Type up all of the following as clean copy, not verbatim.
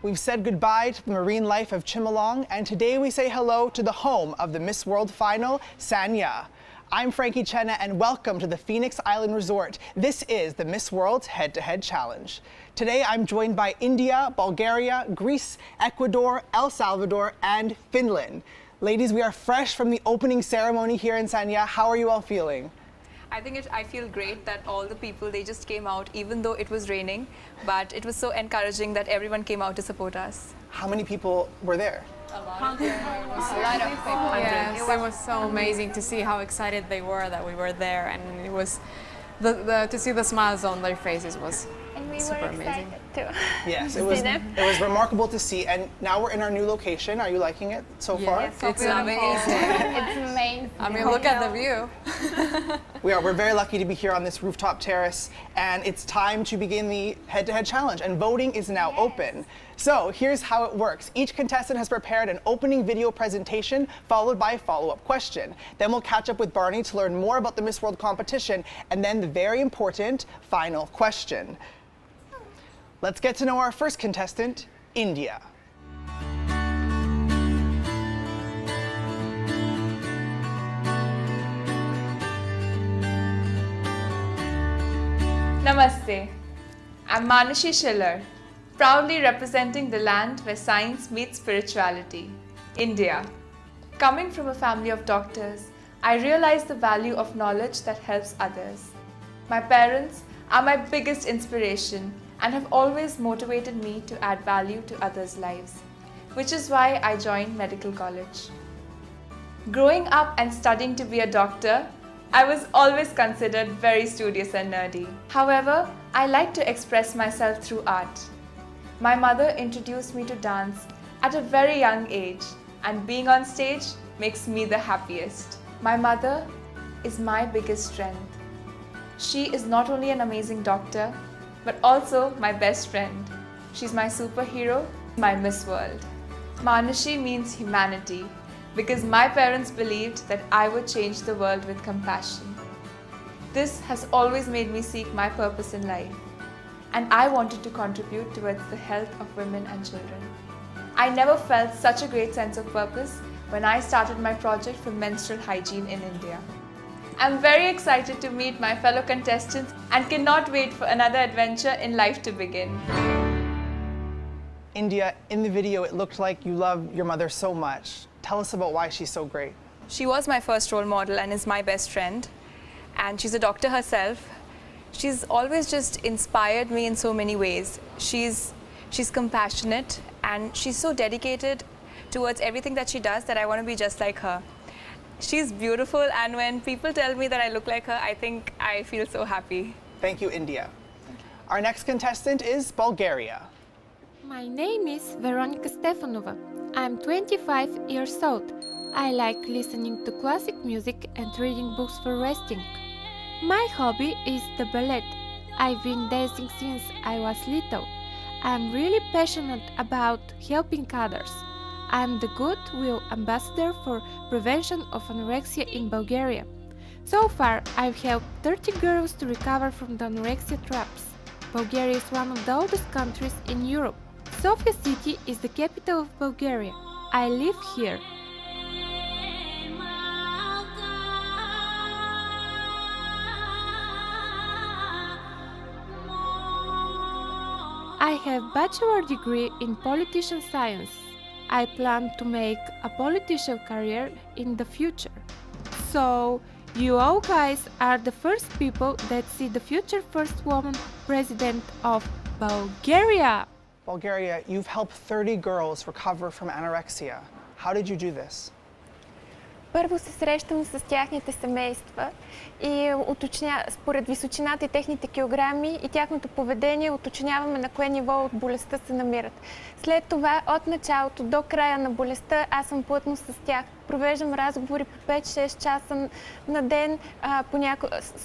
We've said goodbye to the marine life of Chimelong, and today we say hello to the home of the Miss World final, Sanya. I'm Frankie Chenna, and welcome to the Phoenix Island Resort. This is the Miss World's Head-to-Head Challenge. Today I'm joined by India, Bulgaria, Greece, Ecuador, El Salvador, and Finland. Ladies, we are fresh from the opening ceremony here in Sanya. How are you all feeling? I feel great that all the people, they just came out even though it was raining, but it was so encouraging that everyone came out to support us. How many people were there? A lot of people. Yes, it was so amazing to see how excited they were that we were there, and it was to see the smiles on their faces was super amazing. Too. Yes, it was remarkable to see, and now we're in our new location. Are you liking it so far? Yes, It's amazing. It's amazing. I mean, look at the view. We're very lucky to be here on this rooftop terrace, and it's time to begin the head-to-head challenge, and voting is now open. So here's how it works. Each contestant has prepared an opening video presentation followed by a follow-up question. Then we'll catch up with Barney to learn more about the Miss World competition, and then the very important final question. Let's get to know our first contestant, India. Namaste. I'm Manushi Chhillar, proudly representing the land where science meets spirituality, India. Coming from a family of doctors, I realize the value of knowledge that helps others. My parents are my biggest inspiration and have always motivated me to add value to others' lives, which is why I joined medical college. Growing up and studying to be a doctor, I was always considered very studious and nerdy. However, I like to express myself through art. My mother introduced me to dance at a very young age, and being on stage makes me the happiest. My mother is my biggest strength. She is not only an amazing doctor, but also my best friend. She's my superhero, my Miss World. Manushi means humanity, because my parents believed that I would change the world with compassion. This has always made me seek my purpose in life, and I wanted to contribute towards the health of women and children. I never felt such a great sense of purpose when I started my project for menstrual hygiene in India. I'm very excited to meet my fellow contestants and cannot wait for another adventure in life to begin. India, in the video, it looked like you love your mother so much. Tell us about why she's so great. She was my first role model and is my best friend. And she's a doctor herself. She's always just inspired me in so many ways. She's compassionate and she's so dedicated towards everything that she does that I want to be just like her. She's beautiful, and when people tell me that I look like her, I think I feel so happy. Thank you, India. Our next contestant is Bulgaria. My name is Veronica Stefanova. I'm 25 years old. I like listening to classic music and reading books for resting. My hobby is the ballet. I've been dancing since I was little. I'm really passionate about helping others. I'm the Goodwill Ambassador for Prevention of Anorexia in Bulgaria. So far, I've helped 30 girls to recover from the anorexia traps. Bulgaria is one of the oldest countries in Europe. Sofia City is the capital of Bulgaria. I live here. I have a bachelor degree in politician science. I plan to make a political career in the future. So, you all guys are the first people that see the future first woman president of Bulgaria. Bulgaria, you've helped 30 girls recover from anorexia. How did you do this? Първо се срещам с тяхните семейства и според височината и техните килограми и тяхното поведение уточняваме на кое ниво от болестта се намират. След това, от началото до края на болестта, аз съм плътно с тях. Провеждам разговори по 5-6 часа на ден.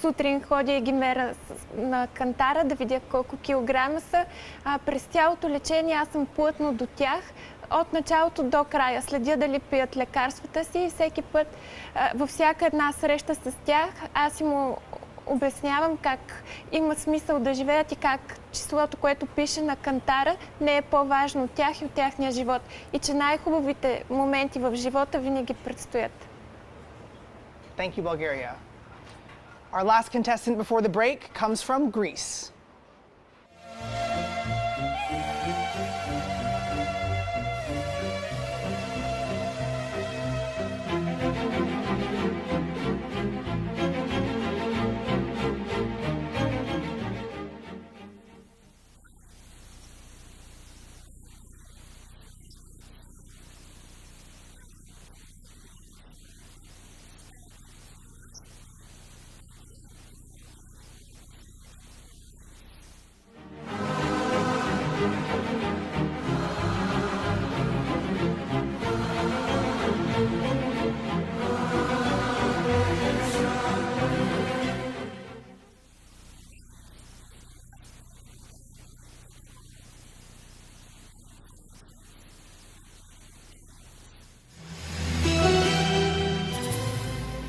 Сутрин ходя и ги мера на кантара да видя колко килограма са. През цялото лечение аз съм плътно до тях. От началото до края следя дали пият лекарствата си и всеки път във всяка една среща с тях аз им обяснявам как има смисъл да живеят и как числото, което пише на кантара, не е по-важно от тях и от тяхния живот. И че най-хубавите моменти в живота винаги предстоят. Thank you, Bulgaria. Our last contestant before the break comes from Greece.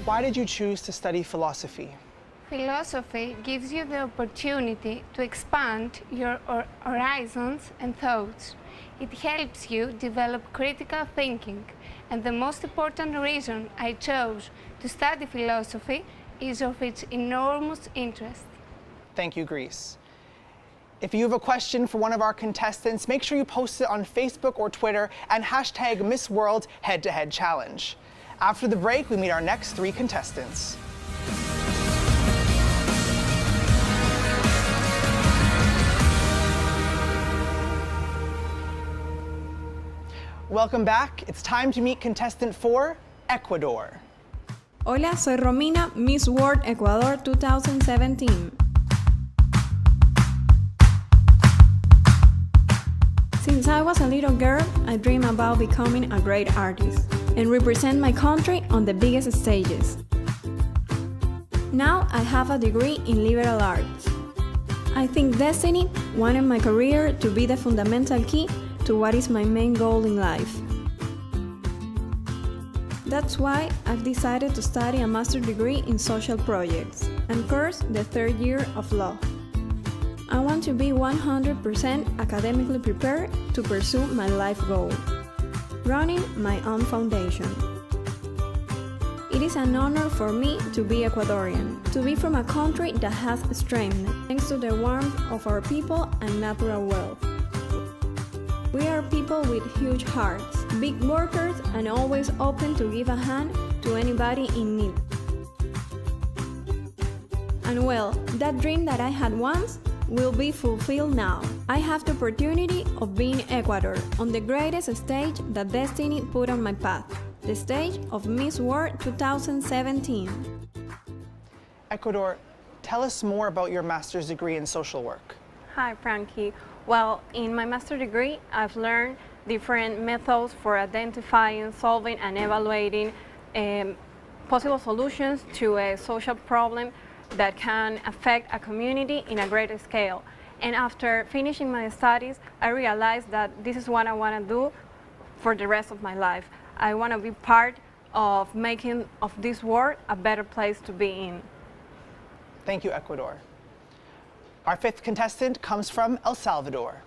Why did you choose to study philosophy? Philosophy gives you the opportunity to expand your horizons and thoughts. It helps you develop critical thinking, and the most important reason I chose to study philosophy is of its enormous interest. Thank you, Greece. If you have a question for one of our contestants, make sure you post it on Facebook or Twitter and hashtag Miss World Head-to-Head Challenge. After the break, we meet our next 3 contestants. Welcome back. It's time to meet contestant 4, Ecuador. Hola, soy Romina, Miss World Ecuador 2017. Since I was a little girl, I dreamed about becoming a great artist and represent my country on the biggest stages. Now I have a degree in liberal arts. I think destiny wanted my career to be the fundamental key to what is my main goal in life. That's why I've decided to study a master's degree in social projects and course the 3rd year of law. I want to be 100% academically prepared to pursue my life goal, running my own foundation. It is an honor for me to be Ecuadorian, to be from a country that has strength thanks to the warmth of our people and natural wealth. We are people with huge hearts, big workers, and always open to give a hand to anybody in need. And well, that dream that I had once will be fulfilled now. I have the opportunity of being Ecuador on the greatest stage that destiny put on my path, the stage of Miss World 2017. Ecuador, tell us more about your master's degree in social work. Hi, Frankie. Well, in my master's degree, I've learned different methods for identifying, solving, and evaluating possible solutions to a social problem that can affect a community in a greater scale. And after finishing my studies, I realized that this is what I want to do for the rest of my life. I want to be part of making of this world a better place to be in. Thank you, Ecuador. Our 5th contestant comes from El Salvador.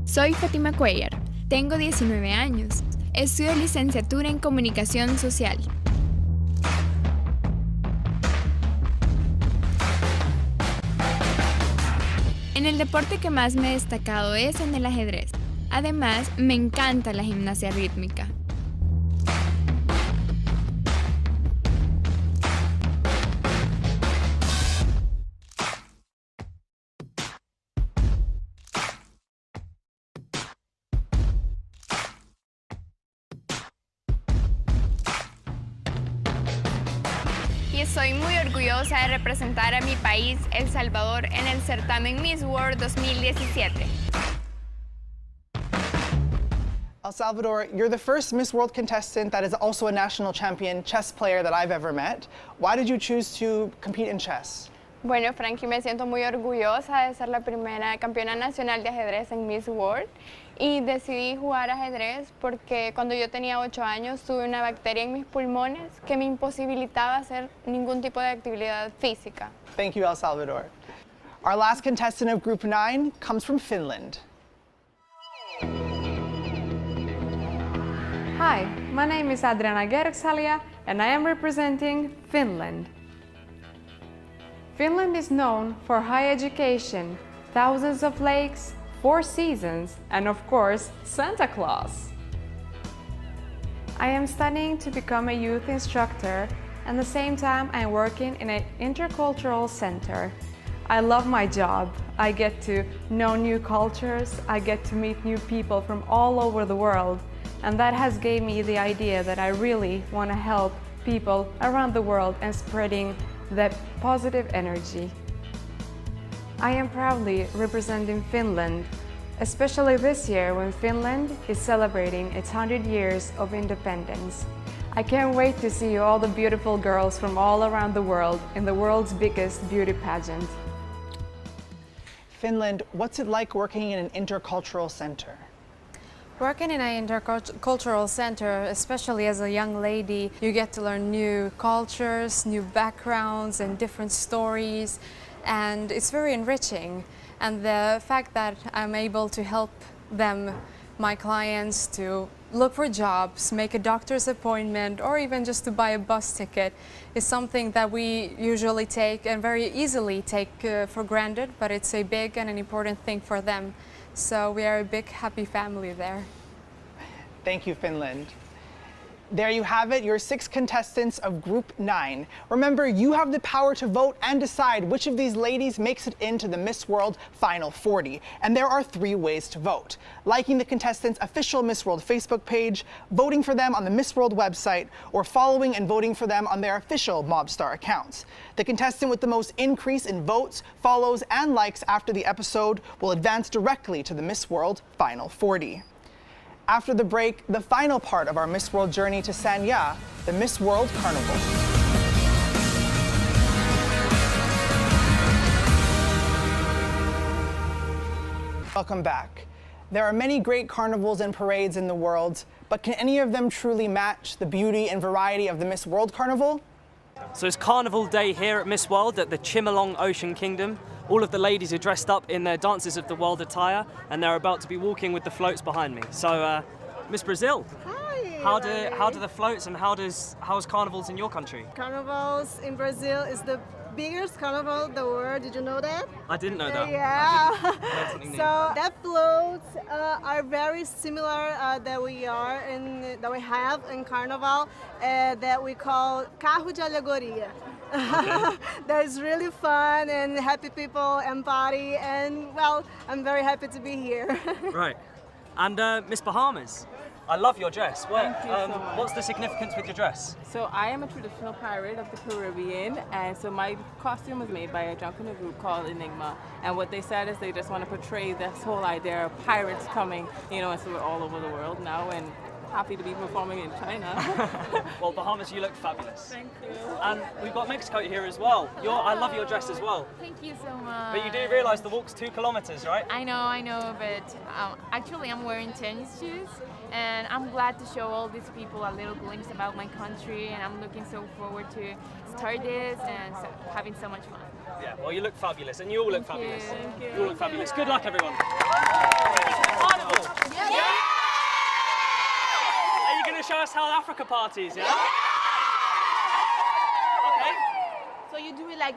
Soy Fátima Cuellar, tengo 19 años, estudio licenciatura en Comunicación Social. En el deporte que más me he destacado es en el ajedrez. Además, me encanta la gimnasia rítmica. Y estoy muy orgullosa de representar a mi país, El Salvador, en el certamen Miss World 2017. El Salvador, you're the first Miss World contestant that is also a national champion chess player that I've ever met. Why did you choose to compete in chess? Bueno, Frankie, me siento muy orgullosa de ser la primera campeona nacional de ajedrez en Miss World y decidí jugar ajedrez porque cuando yo tenía 8 años tuve una bacteria en mis pulmones que me imposibilitaba hacer ningún tipo de actividad física. Thank you, El Salvador. Our last contestant of Group 9 comes from Finland. Hi, my name is Adriana Gerksalia and I am representing Finland. Finland is known for high education, thousands of lakes, 4 seasons, and of course, Santa Claus. I am studying to become a youth instructor, and at the same time I am working in an intercultural center. I love my job. I get to know new cultures, I get to meet new people from all over the world, and that has gave me the idea that I really want to help people around the world and spreading that positive energy. I am proudly representing Finland, especially this year when Finland is celebrating its 100 years of independence. I can't wait to see all the beautiful girls from all around the world in the world's biggest beauty pageant. Finland, what's it like working in an intercultural center? Working in an intercultural center, especially as a young lady, you get to learn new cultures, new backgrounds and different stories, and it's very enriching. And the fact that I'm able to help them, my clients, to look for jobs, make a doctor's appointment, or even just to buy a bus ticket is something that we usually take and very easily take for granted, but it's a big and an important thing for them. So we are a big, happy family there. Thank you, Finland. There you have it, your 6 contestants of Group 9. Remember, you have the power to vote and decide which of these ladies makes it into the Miss World Final 40. And there are 3 ways to vote: liking the contestants' official Miss World Facebook page, voting for them on the Miss World website, or following and voting for them on their official Mobstar accounts. The contestant with the most increase in votes, follows, and likes after the episode will advance directly to the Miss World Final 40. After the break, the final part of our Miss World journey to Sanya, the Miss World Carnival. Welcome back. There are many great carnivals and parades in the world, but can any of them truly match the beauty and variety of the Miss World Carnival? So it's Carnival Day here at Miss World at the Chimelong Ocean Kingdom. All of the ladies are dressed up in their Dances of the World attire, and they're about to be walking with the floats behind me. So, Miss Brazil, hi. How do the floats and how's carnivals in your country? Carnivals in Brazil is the biggest carnival in the world. Did you know that? I didn't know that. Yeah. Learned something new. So that floats are very similar that we have in carnival that we call carro de alegoria. Okay. That is really fun and happy people and party, and well, I'm very happy to be here. Right. And Miss Bahamas, I love your dress. Thank you so much. What's the significance with your dress? So I am a traditional pirate of the Caribbean, and so my costume was made by a drunken group called Enigma. And what they said is they just want to portray this whole idea of pirates coming, and so we're all over the world now, and happy to be performing in China. Well, Bahamas, you look fabulous. Thank you. And we've got Mexico here as well. I love your dress as well. Thank you so much. But you do realise the walk's 2 kilometers, right? I know, but actually I'm wearing tennis shoes, and I'm glad to show all these people a little glimpse about my country, and I'm looking so forward to start this and having so much fun. Yeah, well, you look fabulous, and you all look fabulous. Thank you. You all look fabulous. Good luck, everyone. Carnival! Yeah! Are you going to show us South Africa parties, yeah? Okay. So you do it like...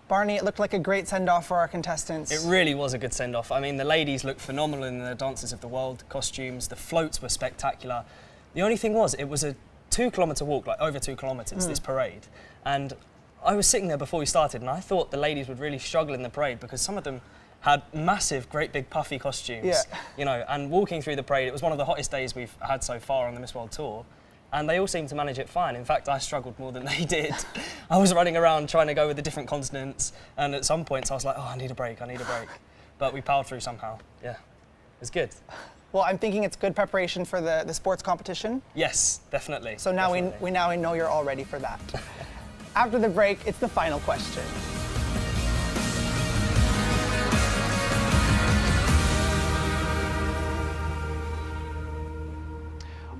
Barney, it looked like a great send-off for our contestants. It really was a good send-off. I mean, the ladies looked phenomenal in their Dances of the World costumes. The floats were spectacular. The only thing was, it was a 2-kilometre walk, like over 2 kilometres, this parade. And I was sitting there before we started, and I thought the ladies would really struggle in the parade because some of them had massive, great big puffy costumes. You know, and walking through the parade, it was one of the hottest days we've had so far on the Miss World Tour. And they all seemed to manage it fine. In fact, I struggled more than they did. I was running around trying to go with the different continents, and at some points I was like, oh, I need a break. But we powered through somehow. Yeah, it was good. Well, I'm thinking it's good preparation for the sports competition. Yes, definitely. So now we now know you're all ready for that. After the break, it's the final question.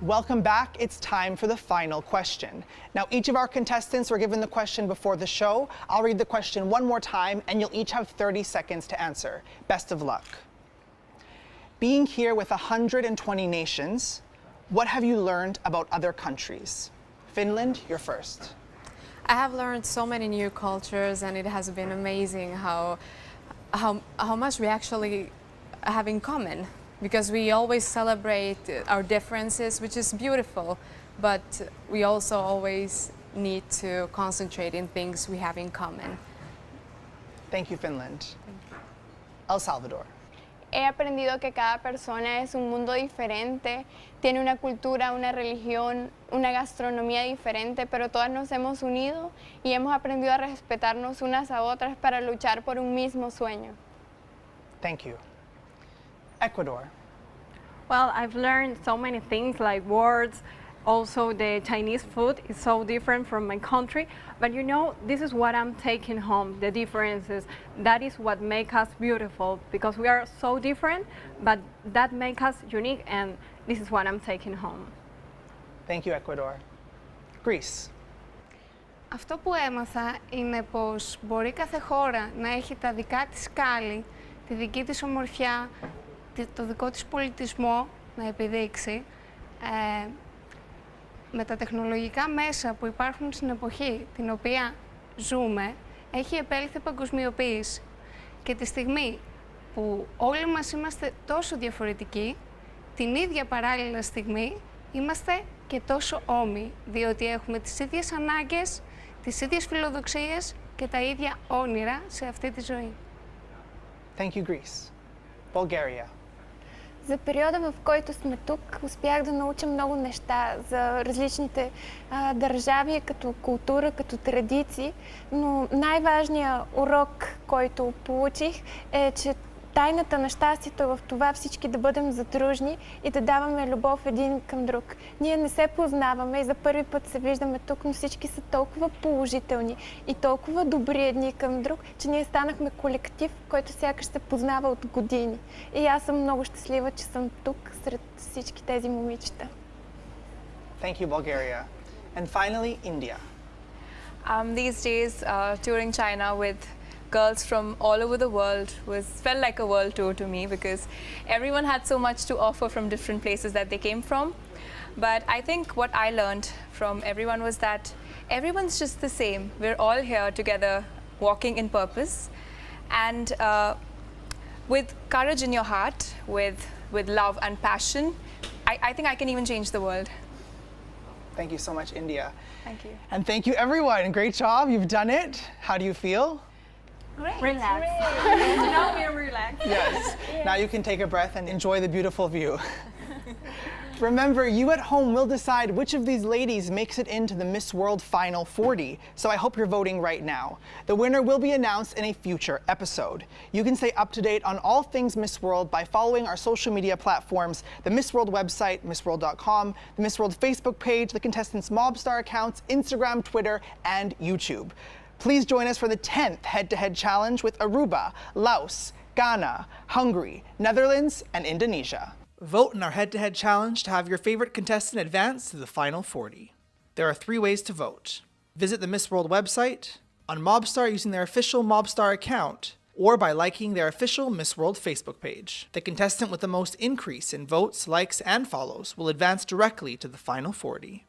Welcome back. It's time for the final question. Now, each of our contestants were given the question before the show. I'll read the question one more time, and you'll each have 30 seconds to answer. Best of luck. Being here with 120 nations, what have you learned about other countries? Finland, you're first. I have learned so many new cultures, and it has been amazing how much we actually have in common. Because we always celebrate our differences, which is beautiful, but we also always need to concentrate in things we have in common. Thank you, Finland. El Salvador. He aprendido que cada persona es un mundo diferente, tiene una cultura, una religión, una gastronomía diferente, pero todas nos hemos unido y hemos aprendido a respetarnos unas a otras para luchar por un mismo sueño. Thank you. Ecuador. Well, I've learned so many things like words. Also, the Chinese food is so different from my country. But you know, this is what I'm taking home, the differences. That is what makes us beautiful, because we are so different, but that makes us unique, and this is what I'm taking home. Thank you, Ecuador. Greece. Αυτό που έμαθα είναι πως μπορεί κάθε χώρα να έχει τα δικά της σκάλη, τη δική της ομορφιά, το δικό της πολιτισμό να επιδείξει. Με τα τεχνολογικά μέσα που υπάρχουν στην εποχή την οποία ζούμε, έχει επέλθει παγκοσμιοποίηση. Και τη στιγμή που όλοι μας είμαστε τόσο διαφορετικοί, την ίδια παράλληλα στιγμή είμαστε και τόσο όμοιοι, διότι έχουμε τις ίδιες ανάγκες, τις ίδιες φιλοδοξίες και τα ίδια όνειρα σε αυτή τη ζωή. Thank you, Greece. Bulgaria. За периода, в който сме тук, успях да науча много неща за различните държави, като култура, като традиции, но най-важният урок, който получих, е, че тайната на щастието е в това всички да бъдем задружни и да даваме любов един към друг. Ние не се познаваме и за първи път се виждаме тук, но всички са толкова положителни и толкова добри едни към друг, че ние станахме колектив, който сякаш се познава от години. И аз съм много щастлива, че съм тук сред всички тези момичета. Thank you, Bulgaria. And finally, India. These days, touring China with girls from all over the world felt like a world tour to me, because everyone had so much to offer from different places that they came from. But I think what I learned from everyone was that everyone's just the same. We're all here together, walking in purpose. And with courage in your heart, with love and passion, I think I can even change the world. Thank you so much, India. Thank you. And thank you, everyone. Great job. You've done it. How do you feel? Great. Relax. Now we're relaxed. Yes. Now you can take a breath and enjoy the beautiful view. Remember, you at home will decide which of these ladies makes it into the Miss World Final 40, so I hope you're voting right now. The winner will be announced in a future episode. You can stay up to date on all things Miss World by following our social media platforms, the Miss World website, missworld.com, the Miss World Facebook page, the contestants' Mobstar accounts, Instagram, Twitter, and YouTube. Please join us for the 10th head-to-head challenge with Aruba, Laos, Ghana, Hungary, Netherlands, and Indonesia. Vote in our head-to-head challenge to have your favorite contestant advance to the Final 40. There are 3 ways to vote. Visit the Miss World website, on Mobstar using their official Mobstar account, or by liking their official Miss World Facebook page. The contestant with the most increase in votes, likes, and follows will advance directly to the Final 40.